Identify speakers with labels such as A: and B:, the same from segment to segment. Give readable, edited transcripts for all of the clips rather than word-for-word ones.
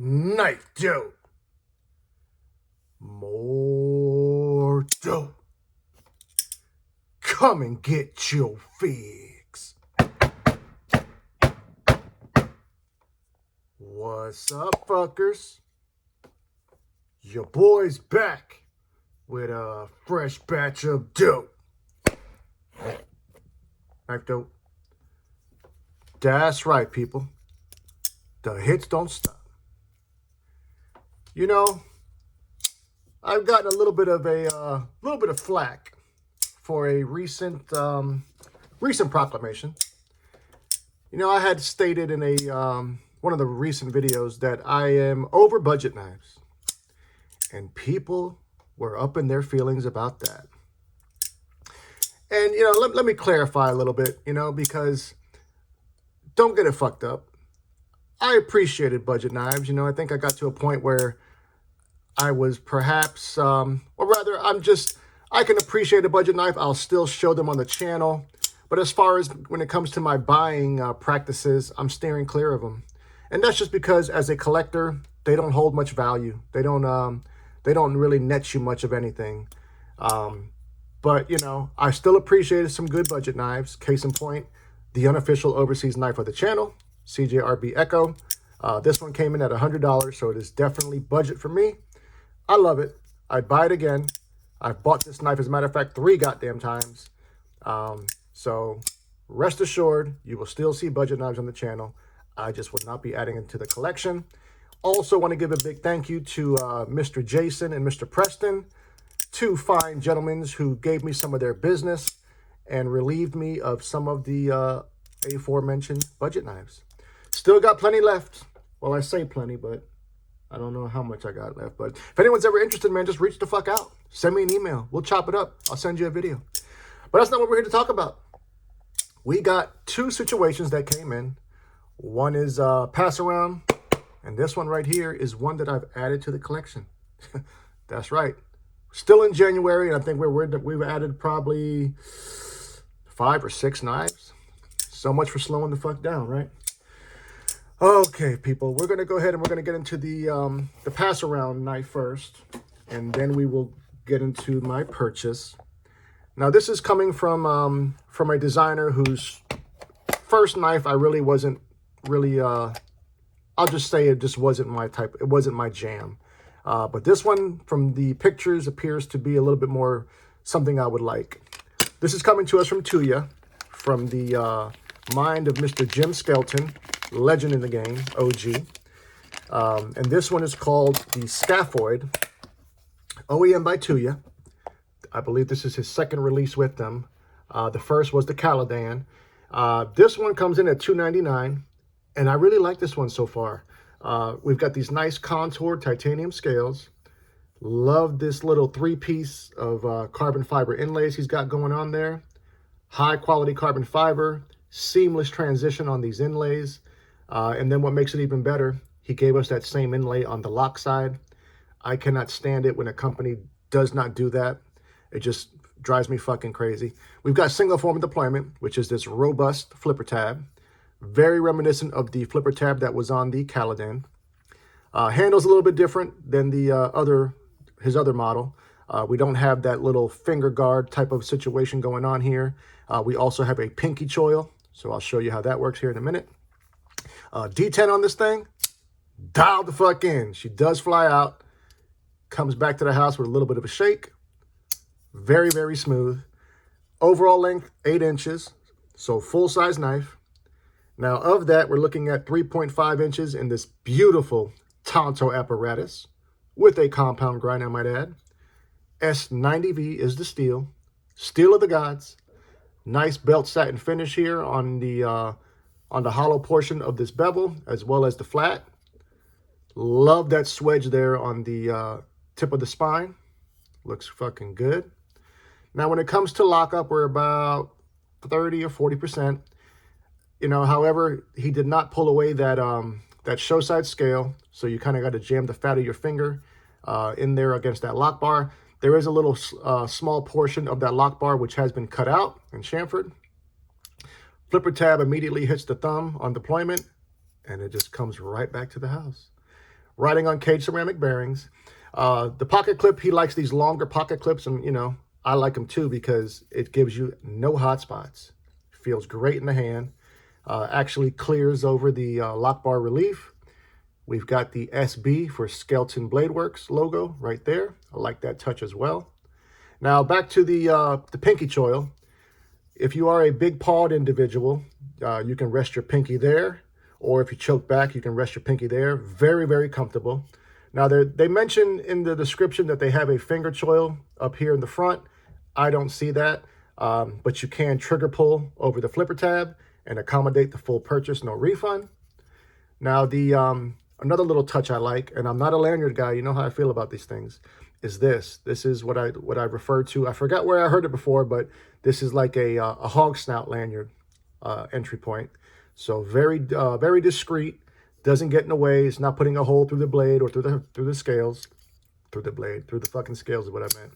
A: Knife dope. More dope. Come and get your fix. What's up, fuckers? Your boy's back with a fresh batch of dope. Knife dope. That's right, people. The hits don't stop. You know, I've gotten a little bit of flack for a recent proclamation. You know, I had stated in a one of the recent videos that I am over budget knives, and people were up in their feelings about that. And you know, let me clarify a little bit. You know, because don't get it fucked up. I appreciated budget knives. You know, I think I got to a point where I was perhaps, or rather, I can appreciate a budget knife. I'll still show them on the channel. But as far as when it comes to my buying practices, I'm steering clear of them. And that's just because as a collector, they don't hold much value. They don't really net you much of anything. But, you know, I still appreciated some good budget knives. Case in point, the unofficial overseas knife of the channel, CJRB Echo. This one came in at $100, so it is definitely budget for me. I love it. I'd buy it again. I've bought this knife, as a matter of fact, 3 goddamn times. So rest assured, you will still see budget knives on the channel. I just would not be adding it to the collection. Also want to give a big thank you to Mr. Jason and Mr. Preston, 2 fine gentlemen who gave me some of their business and relieved me of some of the aforementioned budget knives. Still got plenty left. Well, I say plenty, but I don't know how much I got left. But if anyone's ever interested, man, just reach the fuck out. Send me an email. We'll chop it up. I'll send you a video. But that's not what we're here to talk about. We got 2 situations that came in. One is pass around, and this one right here is one that I've added to the collection. That's right. Still in January, and I think we've added probably 5 or 6 knives. So much for slowing the fuck down, right? Okay, people, we're going to go ahead and we're going to get into the pass-around knife first, and then we will get into my purchase. Now, this is coming from a designer whose first knife I really wasn't really, I'll just say it just wasn't my type. It wasn't my jam. But this one, from the pictures, appears to be a little bit more something I would like. This is coming to us from Tuya, from the mind of Mr. Jim Skelton, legend in the game, OG. And this one is called the Scaphoid, OEM by Tuya. I believe this is his second release with them. The first was the Caladan. This one comes in at $299, and I really like this one so far. We've got these nice contoured titanium scales. Love this little 3-piece of carbon fiber inlays he's got going on there. High quality carbon fiber, seamless transition on these inlays. And then what makes it even better, he gave us that same inlay on the lock side. I cannot stand it when a company does not do that. It just drives me fucking crazy. We've got single form of deployment, which is this robust flipper tab. Very reminiscent of the flipper tab that was on the Caladan. Handle's a little bit different than the his other model. We don't have that little finger guard type of situation going on here. We also have a pinky choil, so I'll show you how that works here in a minute. D10 on this thing, dial the fuck in. She does fly out, comes back to the house with a little bit of a shake. Very, very smooth. Overall length, 8 inches, so full-size knife. Now, of that, we're looking at 3.5 inches in this beautiful Tonto apparatus with a compound grind, I might add. S90V is the steel. Steel of the gods. Nice belt satin finish here on the hollow portion of this bevel, as well as the flat. Love that swedge there on the tip of the spine. Looks fucking good. Now, when it comes to lockup, we're about 30 or 40%. You know, however, he did not pull away that that show side scale, so you kind of got to jam the fat of your finger in there against that lock bar. There is a little small portion of that lock bar which has been cut out and chamfered. Flipper tab immediately hits the thumb on deployment, and it just comes right back to the house. riding on cage ceramic bearings. The pocket clip, he likes these longer pocket clips, and you know, I like them too because it gives you no hot spots. Feels great in the hand. Actually clears over the lock bar relief. We've got the SB for Skeleton Blade Works logo right there. I like that touch as well. Now back to the pinky choil. If you are a big pawed individual, you can rest your pinky there, or if you choke back, you can rest your pinky there. Very, very comfortable. Now they mention in the description that they have a finger choil up here in the front. I don't see that, but you can trigger pull over the flipper tab and accommodate the full purchase, no refund. Now another little touch I like, and I'm not a lanyard guy, you know how I feel about these things, is this. This is what I refer to. I forgot where I heard it before, but this is like a hog snout lanyard entry point. So very discreet. Doesn't get in the way. It's not putting a hole through the blade or through the scales. Through the fucking scales is what I meant.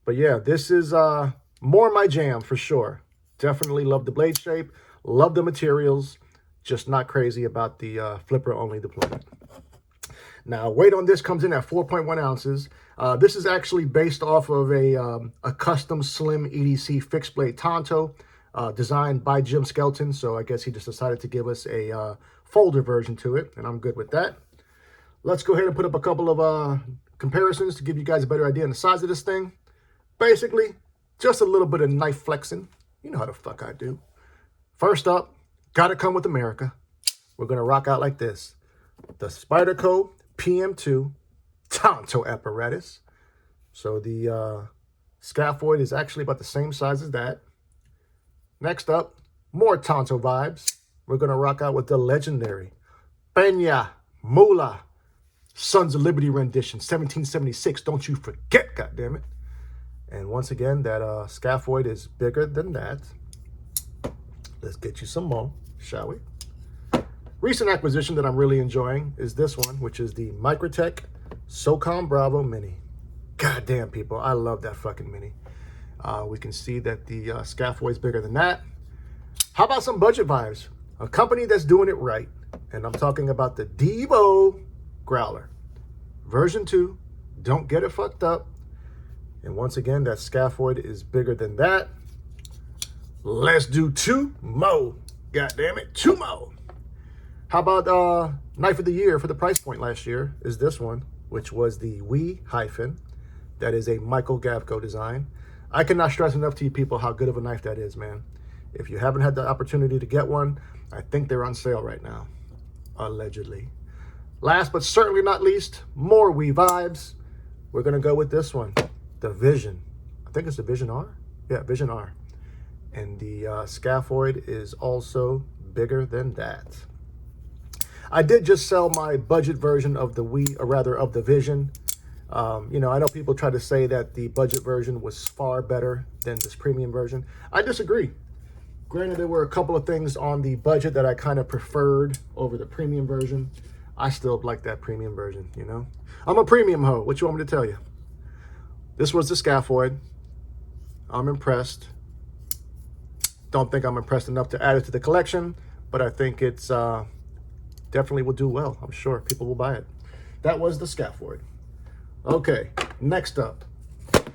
A: But yeah, this is more my jam for sure. Definitely love the blade shape. Love the materials. Just not crazy about the flipper only deployment. Now, weight on this comes in at 4.1 ounces. This is actually based off of a custom slim EDC fixed blade Tonto designed by Jim Skelton. So I guess he just decided to give us a folder version to it, and I'm good with that. Let's go ahead and put up a couple of comparisons to give you guys a better idea on the size of this thing. Basically, just a little bit of knife flexing. You know how the fuck I do. First up, gotta come with America. We're gonna rock out like this. The Spyderco PM2 Tonto apparatus. So the scaphoid is actually about the same size as that. Next up, more Tonto vibes. We're going to rock out with the legendary Peña Mula Sons of Liberty rendition, 1776. Don't you forget, goddammit. And once again, that scaphoid is bigger than that. Let's get you some more, shall we? Recent acquisition that I'm really enjoying is this one, which is the Microtech SOCOM Bravo Mini. Goddamn, people, I love that fucking Mini. We can see that the scaphoid is bigger than that. How about some budget vibes? A company that's doing it right. And I'm talking about the Devo Growler. Version 2. Don't get it fucked up. And once again, that scaphoid is bigger than that. Let's do 2 more. God damn it, 2 more. How about knife of the year for the price point last year is this one, which was the Wee Hyphen. That is a Michael Gavko design. I cannot stress enough to you people how good of a knife that is, man. If you haven't had the opportunity to get one, I think they're on sale right now, allegedly. Last but certainly not least, more Wee vibes. We're gonna go with this one, the Vision. I think it's the Vision R? Yeah, Vision R. And the scaphoid is also bigger than that. I did just sell my budget version of the Wee, or rather of the Vision. You know, I know people try to say that the budget version was far better than this premium version. I disagree. Granted, there were a couple of things on the budget that I kind of preferred over the premium version. I still like that premium version, you know? I'm a premium hoe. What you want me to tell you? This was the scaphoid. I'm impressed. Don't think I'm impressed enough to add it to the collection, but I think it's definitely will do well. I'm sure people will buy it. That was the scaphoid. Okay, next up,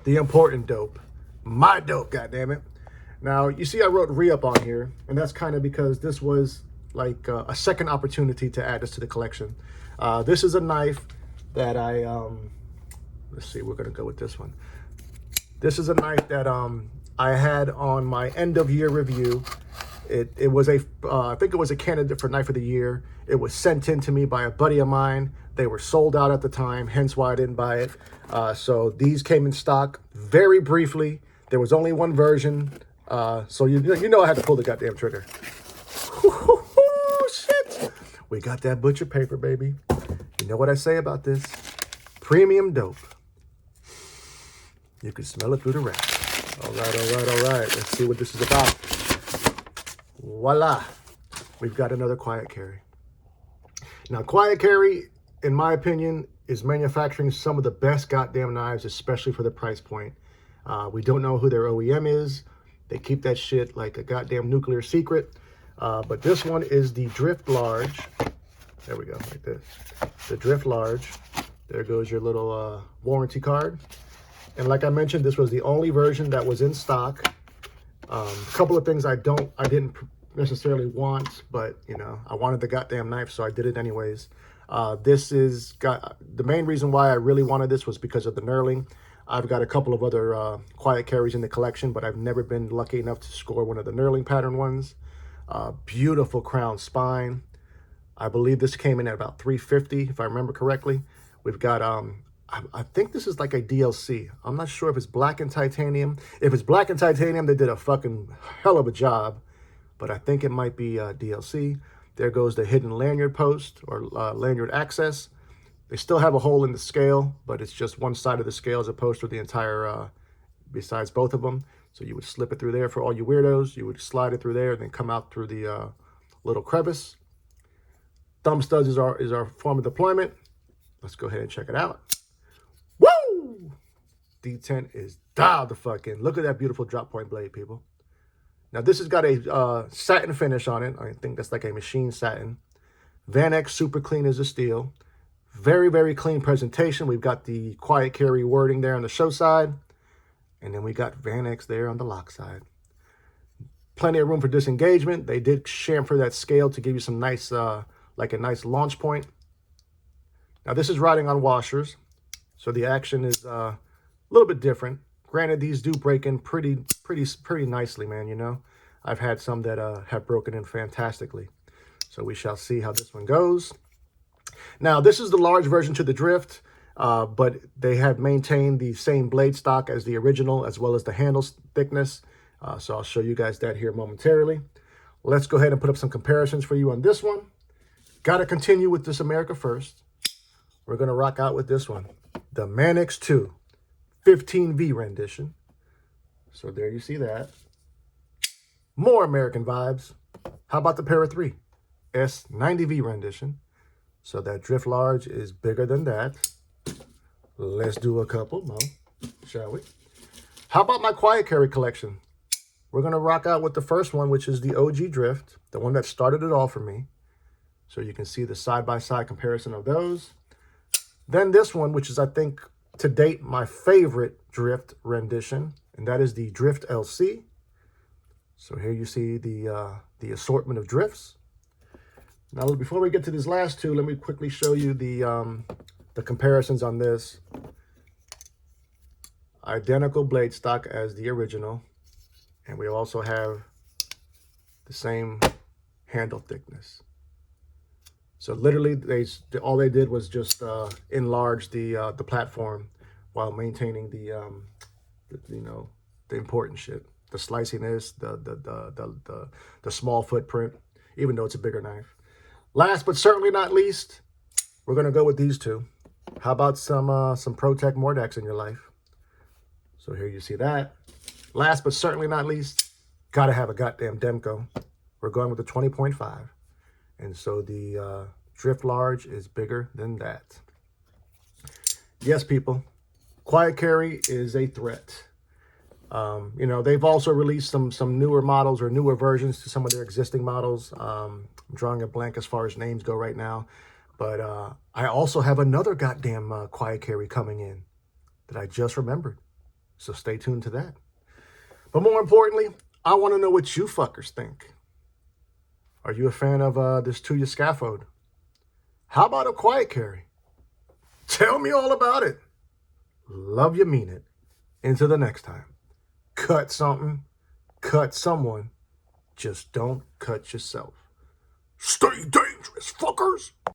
A: the important dope. My dope, goddammit. Now, you see I wrote re-up on here, and that's kind of because this was like a second opportunity to add this to the collection. This is a knife that I, let's see, we're going to go with this one. This is a knife that I had on my end of year review. It was I think it was a candidate for Knife of the Year. It was sent in to me by a buddy of mine. They were sold out at the time, hence why I didn't buy it. So these came in stock very briefly. There was only one version. So you know I had to pull the goddamn trigger. Shit. We got that butcher paper, baby. You know what I say about this? Premium dope. You can smell it through the wrap. All right. Let's see what this is about. Voila. We've got another QuietCarry. Now, QuietCarry, in my opinion, is manufacturing some of the best goddamn knives, especially for the price point. We don't know who their OEM is. They keep that shit like a goddamn nuclear secret. But this one is the Drift Large There we go, like this. The Drift Large. There goes your little warranty card. And like I mentioned, this was the only version that was in stock. A couple of things I didn't necessarily want, but you know, I wanted the goddamn knife, so I did it anyways. This is got the main reason why I really wanted this was because of the knurling. I've got a couple of other quiet carries in the collection, but I've never been lucky enough to score one of the knurling pattern ones. Beautiful crown spine. I believe this came in at about $350, if I remember correctly. We've got I think this is like a DLC. I'm not sure if it's black and titanium. If it's black and titanium, they did a fucking hell of a job. But I think it might be DLC. There goes the hidden lanyard post or lanyard access. They still have a hole in the scale, but it's just one side of the scale as opposed to the entire, besides both of them. So you would slip it through there for all you weirdos. You would slide it through there and then come out through the little crevice. Thumb studs is our form of deployment. Let's go ahead and check it out. Woo! D10 is dialed the fuck in. Look at that beautiful drop point blade, people. Now this has got a satin finish on it. I think that's like a machine satin. Van X super clean as a steel. Very, very clean presentation. We've got the QuietCarry wording there on the show side. And then we got Van X there on the lock side. Plenty of room for disengagement. They did chamfer that scale to give you some nice, like a nice launch point. Now this is riding on washers. So the action is a little bit different. Granted, these do break in pretty nicely, man, you know. I've had some that have broken in fantastically. So we shall see how this one goes. Now, this is the large version to the Drift, but they have maintained the same blade stock as the original, as well as the handle thickness. So I'll show you guys that here momentarily. Let's go ahead and put up some comparisons for you on this one. Got to continue with this America first. We're going to rock out with this one, the Manix 2 15V rendition. So there you see that. More American vibes. How about the Para 3 S90V rendition? So that Drift Large is bigger than that. Let's do a couple more, shall we? How about my QuietCarry collection? We're going to rock out with the first one, which is the OG Drift, the one that started it all for me. So you can see the side-by-side comparison of those. Then this one, which is, I think, to date, my favorite Drift rendition, and that is the Drift LC. So here you see the assortment of drifts. Now, before we get to these last two, let me quickly show you the comparisons on this. Identical blade stock as the original, and we also have the same handle thickness. So literally, all they did was just enlarge the platform while maintaining the you know, the important shit, the sliciness, the small footprint, even though it's a bigger knife. Last but certainly not least, we're gonna go with these two. How about some ProTech Mordax in your life? So here you see that. Last but certainly not least, gotta have a goddamn Demko. We're going with the 20.5. And so the Drift Large is bigger than that. Yes, people, QuietCarry is a threat. You know, they've also released some newer models or newer versions to some of their existing models. I'm drawing a blank as far as names go right now. But I also have another goddamn QuietCarry coming in that I just remembered. So stay tuned to that. But more importantly, I want to know what you fuckers think. Are you a fan of this Tuya scaffold? How about a QuietCarry? Tell me all about it. Love you, mean it. Until the next time. Cut something, cut someone. Just don't cut yourself. Stay dangerous, fuckers.